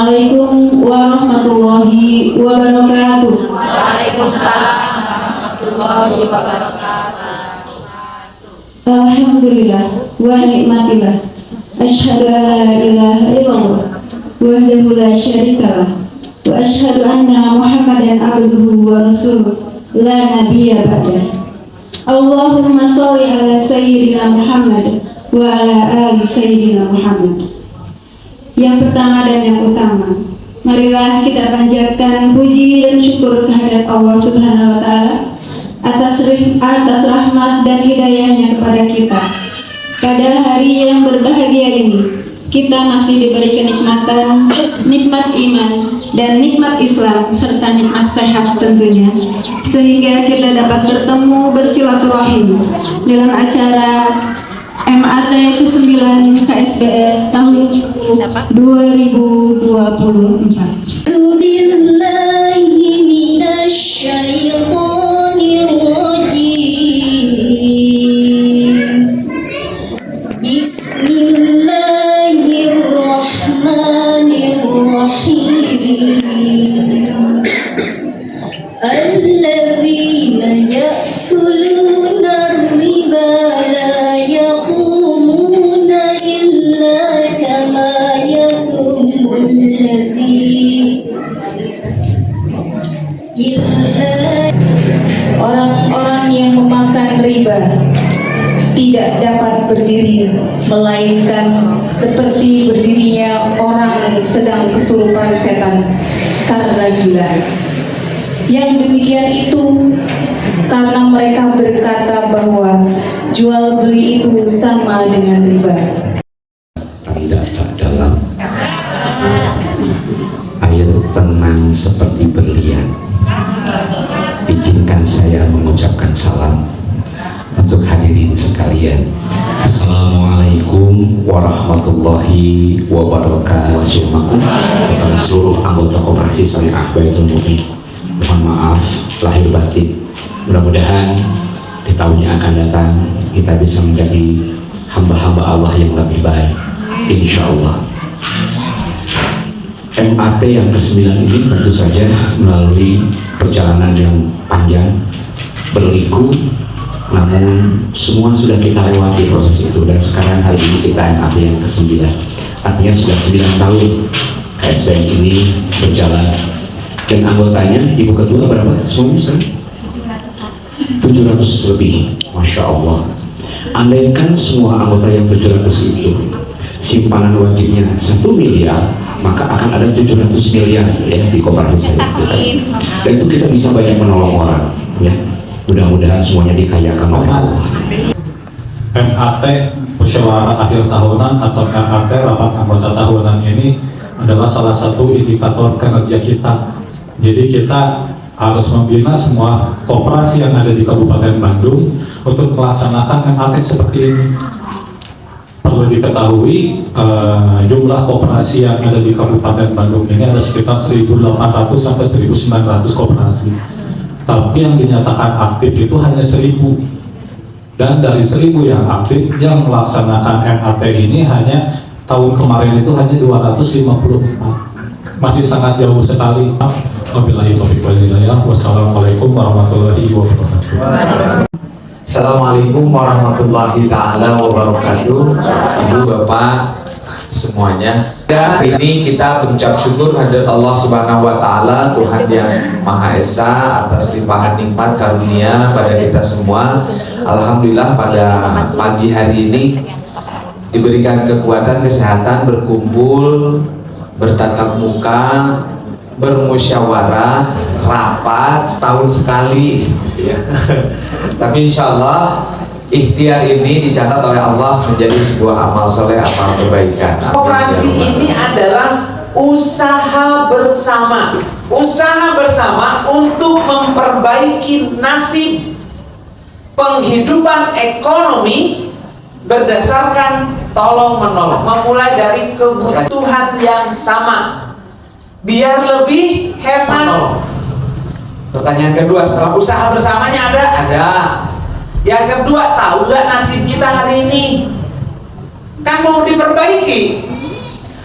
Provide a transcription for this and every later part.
Assalamualaikum warahmatullahi wabarakatuh. Waalaikumsalam warahmatullahi wabarakatuh. Alhamdulillah wa nikmatillah. Asyhadu an la ilaha illallah wahdahu la syarikalah wa asyhadu anna Muhammadan abduhu wa rasuluh la nabiyya ba'dah. Allahumma shalli ala sayyidina Muhammad wa ala ali sayyidina Muhammad. Yang pertama dan yang utama, marilah kita panjatkan puji dan syukur kehadirat Allah Subhanahu wa Ta'ala atas rahmat dan hidayahnya kepada kita. Pada hari yang berbahagia ini, kita masih diberi kenikmatan, nikmat iman dan nikmat Islam serta nikmat sehat tentunya, sehingga kita dapat bertemu bersilaturahim dalam acara MAT ke-9 KSBR tahun 2024. الذين يأكلون الربا لا يقومون إلا كما يقوم orang-orang yang memakan riba tidak dapat berdiri melainkan seperti berdirinya orang sedang kesurupan setan karena gila. Yang demikian itu karena mereka berkata bahwa jual beli itu sama dengan riba. Tanda dalam air tenang seperti berlian. Izinkan saya mengucapkan salam untuk hadirin sekalian. Assalamualaikum warahmatullahi wabarakatuh. Kepada seluruh anggota Koperasi Syariah Baitul Mu'min, mohon maaf lahir batin. Mudah-mudahan di tahun yang akan datang kita bisa menjadi hamba-hamba Allah yang lebih baik, insya Allah. MAT yang ke-9 ini tentu saja melalui perjalanan yang panjang, berliku, namun semua sudah kita lewati proses itu, dan sekarang hari ini kita MAT yang ke-9. Artinya sudah 9 tahun KSBN ini berjalan, dan anggotanya Ibu Ketua berapa? Semuanya sekarang 700 lebih, Masya Allah. Andaikan semua anggota yang 700 itu simpanan wajibnya 1 miliar, maka akan ada 700 miliar ya di Koperasi kita. Dan itu kita bisa banyak menolong orang ya. Mudah-mudahan semuanya dikayakan oleh Allah. MAT musyawarah akhir tahunan atau MAT rapat anggota tahunan ini adalah salah satu indikator kinerja kita. Jadi kita harus membina semua koperasi yang ada di Kabupaten Bandung untuk melaksanakan MAT seperti ini. Perlu diketahui jumlah koperasi yang ada di Kabupaten Bandung ini ada sekitar 1.800 sampai 1.900 koperasi. Tapi yang dinyatakan aktif itu hanya 1.000. Dan dari 1.000 yang aktif yang melaksanakan MAT ini hanya tahun kemarin itu hanya 254. Masih sangat jauh sekali. Wabillahi taufiq wal hidayah. Wassalamualaikum warahmatullahi wabarakatuh. Assalamualaikum warahmatullahi ta'ala wabarakatuh. Ibu bapak semuanya, hari ini kita berucap syukur hadirat Allah Subhanahu wa Ta'ala, Tuhan yang Maha Esa, atas limpahan nikmat karunia pada kita semua. Alhamdulillah pada pagi hari ini diberikan kekuatan, kesehatan, berkumpul, bertatap muka, bermusyawarah, rapat setahun sekali ya. Tapi insya Allah ikhtiar ini dicatat oleh Allah menjadi sebuah amal soleh, amal kebaikan. Koperasi ini adalah usaha bersama, usaha bersama untuk memperbaiki nasib penghidupan ekonomi berdasarkan tolong menolong, memulai dari kebutuhan yang sama biar lebih hemat. Pertanyaan kedua, setelah usaha bersamanya ada. Yang kedua, tahu gak nasib kita hari ini? Kan mau diperbaiki.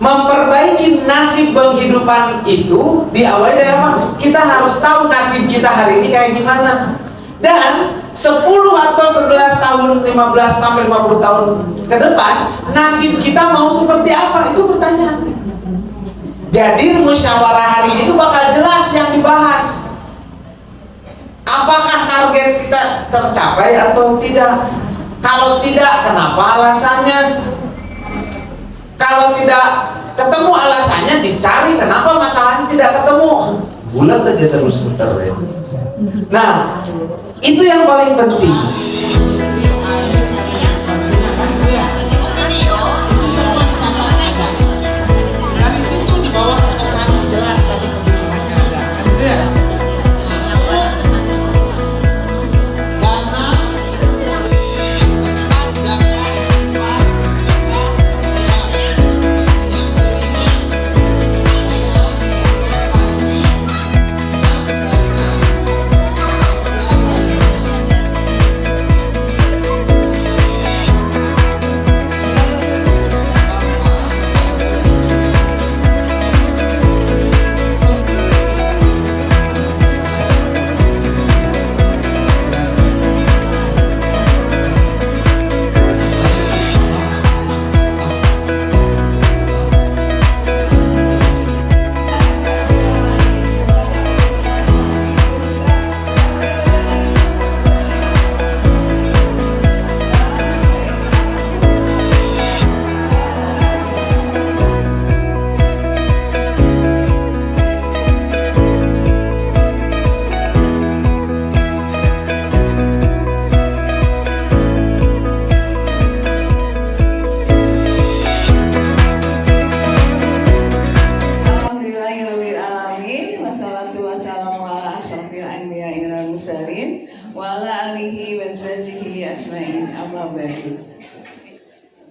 Memperbaiki nasib penghidupan itu diawali dari apa? Kita harus tahu nasib kita hari ini kayak gimana. Dan 10 atau 11 tahun, 15 sampai 50 tahun ke depan, nasib kita mau seperti apa? Itu pertanyaan. Jadi musyawarah hari ini itu bakal jelas yang dibahas. Apakah target kita tercapai atau tidak? Kalau tidak, kenapa alasannya? Kalau tidak ketemu alasannya, dicari kenapa masalahnya tidak ketemu. Bulat aja terus muter ya. Nah, itu yang paling penting. Dari situ dibawa ke operasi jelas tadi kebutuhannya ada. Gitu ya. Terus dana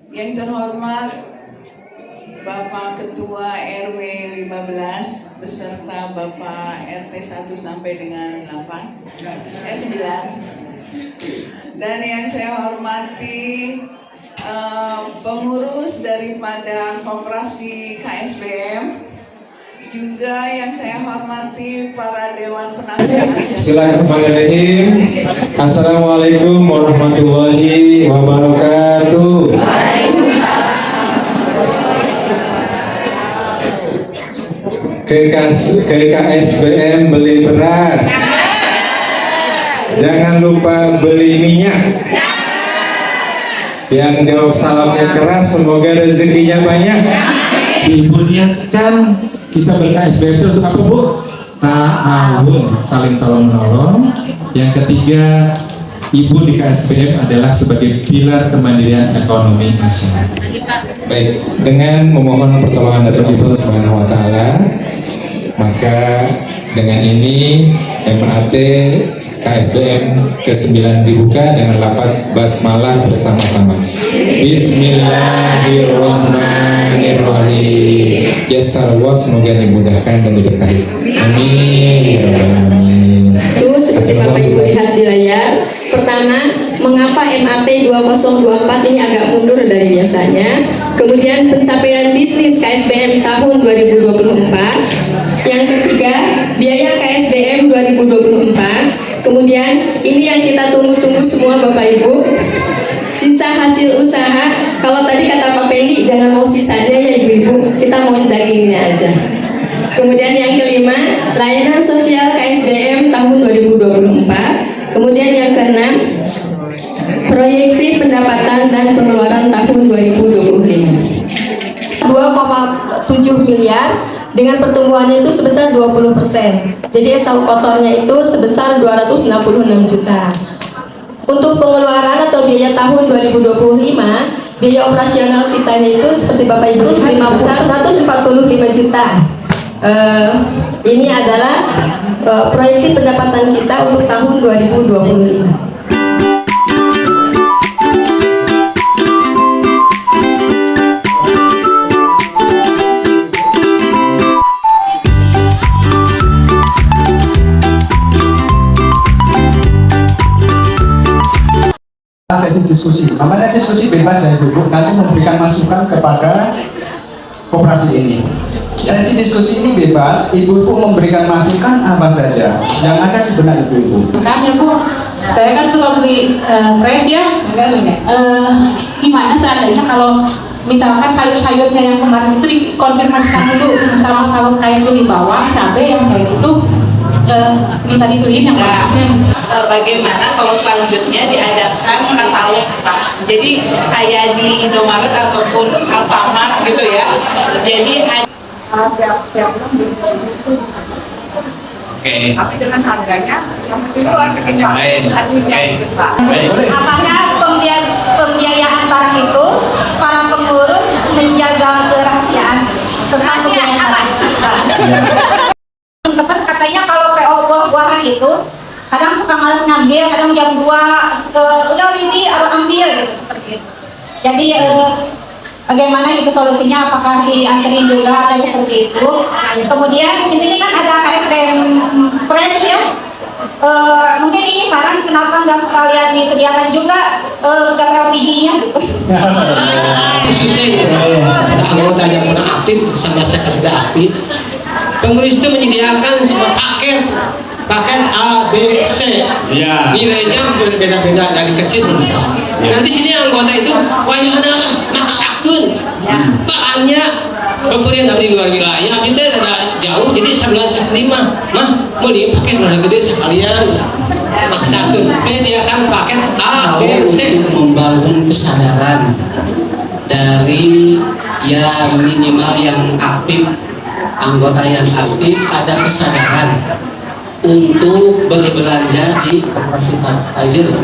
Yang terhormat Bapak Ketua RW 15 beserta Bapak RT 1 sampai dengan 8 9, dan yang saya hormati pengurus daripada Koperasi KSBM, juga yang saya hormati para Dewan Penasehat. Bismillahirrahmanirrahim. Assalamualaikum warahmatullahi wabarakatuh. Ke KSBM beli beras, jangan lupa beli minyak. Yang jawab salamnya keras, semoga rezekinya banyak. Ibu niatkan kita ber-KSBM itu untuk apa, Bu? Ta'awun, saling tolong menolong. Yang ketiga, Ibu di KSBM adalah sebagai pilar kemandirian ekonomi nasional. Baik, dengan memohon pertolongan dari Allah Subhanahu wa taala, maka dengan ini MAT KSBM ke-9 dibuka dengan lapas basmalah bersama-sama. Bismillahirrahmanirrahim. Ya Allah, semoga dimudahkan dan diberkahi. Amin ya rabbal alamin. Itu seperti Bapak Ibu lihat di layar. Pertama, mengapa MAT 2024 ini agak mundur dari biasanya. Kemudian pencapaian bisnis KSBM tahun 2024. Yang ketiga, biaya KSBM 2024. Kemudian ini yang kita tunggu-tunggu semua Bapak Ibu, sisa hasil usaha. Kalau tadi kata Pak Pendi, jangan mau sisanya ya Ibu-Ibu, kita mau dagingnya aja. Kemudian yang kelima, layanan sosial KSBM tahun 2024. Kemudian yang keenam, proyeksi pendapatan dan pengeluaran tahun 2025. 2,7 miliar dengan pertumbuhannya itu sebesar 20%. Jadi SAU kotornya itu sebesar 266 juta. Untuk pengeluaran atau biaya tahun 2025, biaya operasional kita itu seperti Bapak Ibu sebesar 145 juta. Ini adalah proyeksi pendapatan kita untuk tahun 2025. Sesi diskusi, namanya diskusi bebas ya Ibu, nanti memberikan masukan kepada koperasi ini. Sesi diskusi ini bebas, ibu-ibu memberikan masukan apa saja yang ada di benak ibu-ibu. Makanya Bu, saya kan suka beli fresh ya. Gimana seandainya kalau misalkan sayur-sayurnya yang kemarin itu dikonfirmasikan dulu sama kalau kayak itu di bawah cabai yang kayak itu minta dibeliin yang bagusnya. Bagaimana kalau selanjutnya diadakan katalog, Pak? Jadi kayak di Indomaret ataupun Alfamart gitu ya. Jadi tiap Oke. tapi dengan harganya sama yang lain. Apakah pembiayaan barang itu para pengurus menjaga kerahasiaan tentang pembiayaan apa? Teman katanya kalau PO buah-buahan itu kadang suka malas ngambil, kadang jam 2 udah ini harus ambil gitu seperti itu. Jadi bagaimana itu solusinya? Apakah dianterin juga ada seperti itu? Kemudian di sini kan ada KSBM Press ya. Mungkin ini saran kenapa nggak sekalian disediakan juga gas LPG-nya gitu. Khususnya anggota yang kurang aktif sama kerja aktif, pengurus itu menyediakan semua paket A, B, C. Ya. Nilainya berbeda-beda dari kecil ke besar. Nanti sini anggota itu wayahna maksakeun. Banyak pemberian dari luar wilayah kita ada jauh jadi 11 lima. Mah beli paket mana gede sekalian. Maksakeun. Menyediakan paket A, B, C. Membangun kesadaran dari yang minimal yang aktif, anggota yang aktif ada kesadaran untuk berbelanja di koperasi tajir.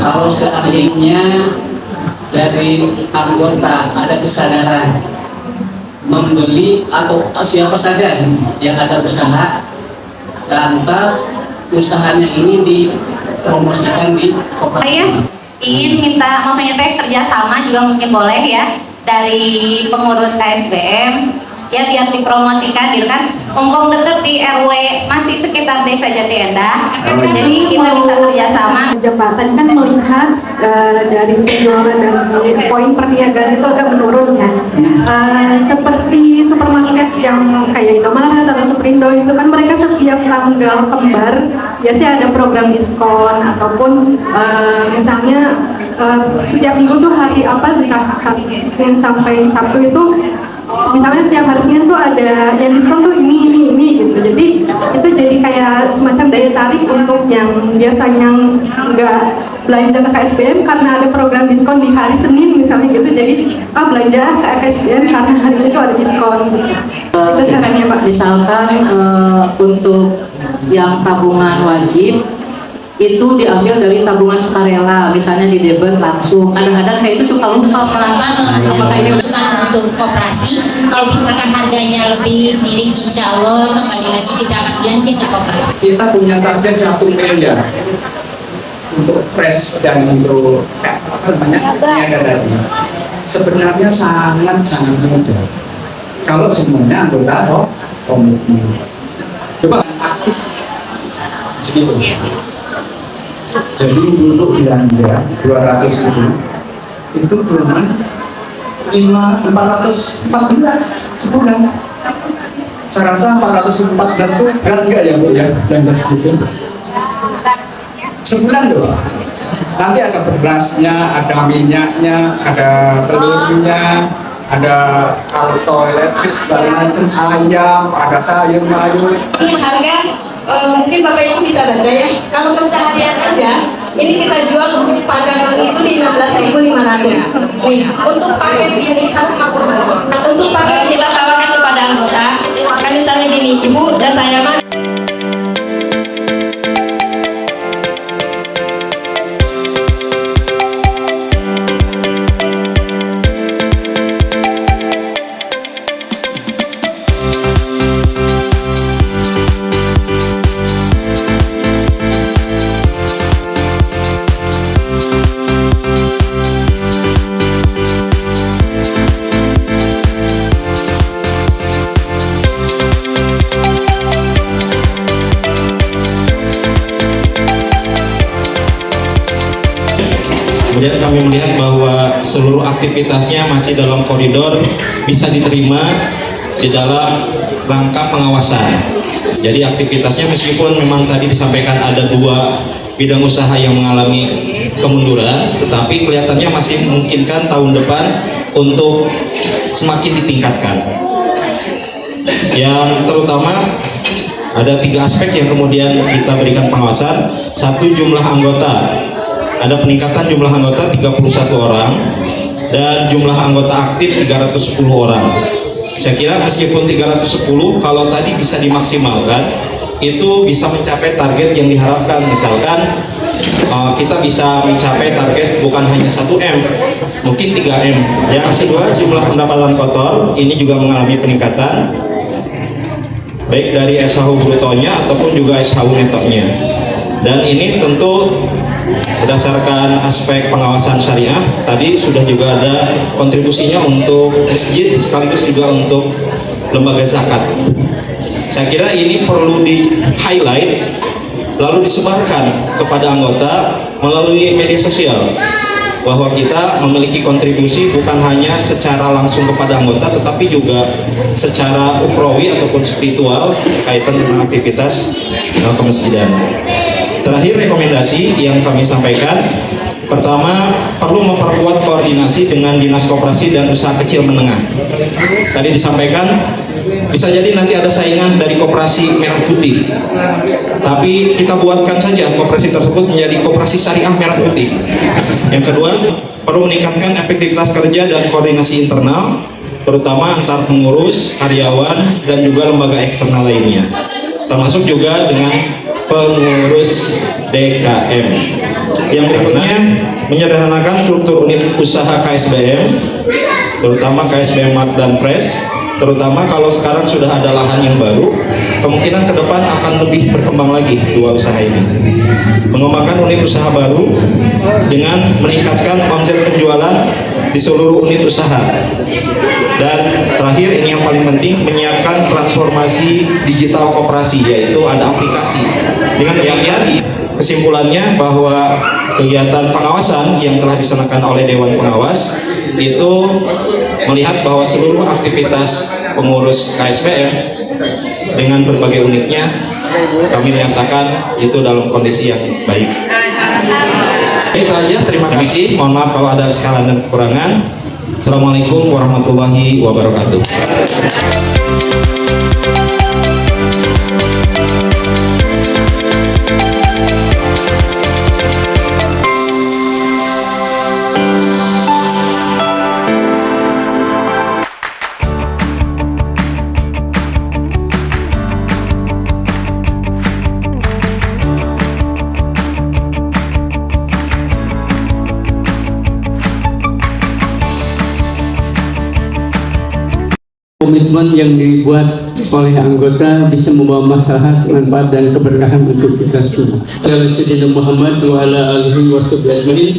Kalau seandainya dari anggota ada kesadaran membeli atau siapa saja yang ada usaha, lantas usahanya ini dipromosikan di koperasi. Saya ingin minta, maksudnya teh kerjasama juga mungkin boleh ya dari pengurus KSBM. Ya biar dipromosikan gitu kan, mumpung deket di RW masih sekitar desa Jati Endah, jadi kita bisa kerjasama. Jabatan kan melihat dari penjualan dan poin perniagaan itu agak menurun ya. Seperti supermarket yang kayak Indomaret atau Superindo itu kan mereka setiap tanggal kembar biasanya ada program diskon ataupun misalnya setiap minggu tuh hari apa hari Senin sampai Sabtu itu misalnya setiap hari Senin tuh ada yang diskon tuh ini gitu. Jadi itu jadi kayak semacam daya tarik untuk yang biasanya nggak belanja ke KSBM karena ada program diskon di hari Senin misalnya gitu. Jadi belanja ke KSBM karena hari itu ada diskon gitu. Itu caranya Pak. Misalkan untuk yang tabungan wajib itu diambil dari tabungan sukarela, misalnya di debit langsung. Kadang-kadang saya itu suka lupa apakah ini untuk koperasi. Kalau misalkan harganya lebih miring, insya Allah kembali lagi kita akan belanja ke koperasi. Kita punya target 1 miliar untuk fresh dan untuk niaga tadi. Sebenarnya sangat mudah kalau semuanya anggota komitmen. Coba aktif segitu. Jadi dulu belanja 200 itu cuma 414 sebulan. Saya rasa 414 itu berat enggak ya Bu ya belanja segitu? Sebulan loh. Nanti ada berasnya, ada minyaknya, ada telurnya, ada kartu elektrik segala macam, ayam, ada sayur-mayur. Ini harga mungkin Bapak Ibu bisa baca ya. Kalau keseharian aja, ini kita jual untuk padangan itu di 16.500. Untuk paket ini untuk paket kita tawarkan kepada anggota. Kan misalnya gini, Ibu dan saya mah Kemudian kami melihat bahwa seluruh aktivitasnya masih dalam koridor bisa diterima di dalam rangka pengawasan. Jadi aktivitasnya meskipun memang tadi disampaikan ada 2 bidang usaha yang mengalami kemunduran, tetapi kelihatannya masih memungkinkan tahun depan untuk semakin ditingkatkan. Yang terutama ada 3 aspek yang kemudian kita berikan pengawasan. 1, jumlah anggota. Ada peningkatan jumlah anggota 31 orang dan jumlah anggota aktif 310 orang. Saya kira meskipun 310, kalau tadi bisa dimaksimalkan, itu bisa mencapai target yang diharapkan. Misalkan kita bisa mencapai target bukan hanya 1M, mungkin 3M. Yang kedua, jumlah pendapatan kotor ini juga mengalami peningkatan, baik dari SHU brutonya ataupun juga SHU netonya. Dan ini tentu berdasarkan aspek pengawasan syariah, tadi sudah juga ada kontribusinya untuk masjid sekaligus juga untuk lembaga zakat. Saya kira ini perlu di-highlight lalu disebarkan kepada anggota melalui media sosial bahwa kita memiliki kontribusi bukan hanya secara langsung kepada anggota, tetapi juga secara ukhrawi ataupun spiritual kaitan dengan aktivitas kemasjidan. Terakhir, rekomendasi yang kami sampaikan, pertama, perlu memperkuat koordinasi dengan Dinas Koperasi dan Usaha Kecil Menengah. Tadi disampaikan, bisa jadi nanti ada saingan dari koperasi merah putih, tapi kita buatkan saja koperasi tersebut menjadi koperasi syariah merah putih. Yang kedua, perlu meningkatkan efektivitas kerja dan koordinasi internal, terutama antar pengurus, karyawan, dan juga lembaga eksternal lainnya, termasuk juga dengan pengurus DKM. Yang berikutnya, menyederhanakan struktur unit usaha KSBM, terutama KSBM Mart dan Fresh, terutama kalau sekarang sudah ada lahan yang baru, kemungkinan ke depan akan lebih berkembang lagi 2 usaha ini. Mengembangkan unit usaha baru dengan meningkatkan omset penjualan di seluruh unit usaha. Dan terakhir, ini yang paling penting, menyiapkan transformasi digital koperasi, yaitu ada aplikasi. Dengan demikian, kesimpulannya bahwa kegiatan pengawasan yang telah dilaksanakan oleh Dewan Pengawas itu melihat bahwa seluruh aktivitas pengurus KSBM dengan berbagai unitnya kami nyatakan itu dalam kondisi yang baik. Itu aja, terima kasih. Mohon maaf kalau ada kesalahan dan kekurangan. Assalamualaikum warahmatullahi wabarakatuh. Komitmen yang dibuat oleh anggota bisa membawa maslahat, manfaat dan keberkahan untuk kita semua. Muhammad wa ala alihi wa sahbihi ajmain.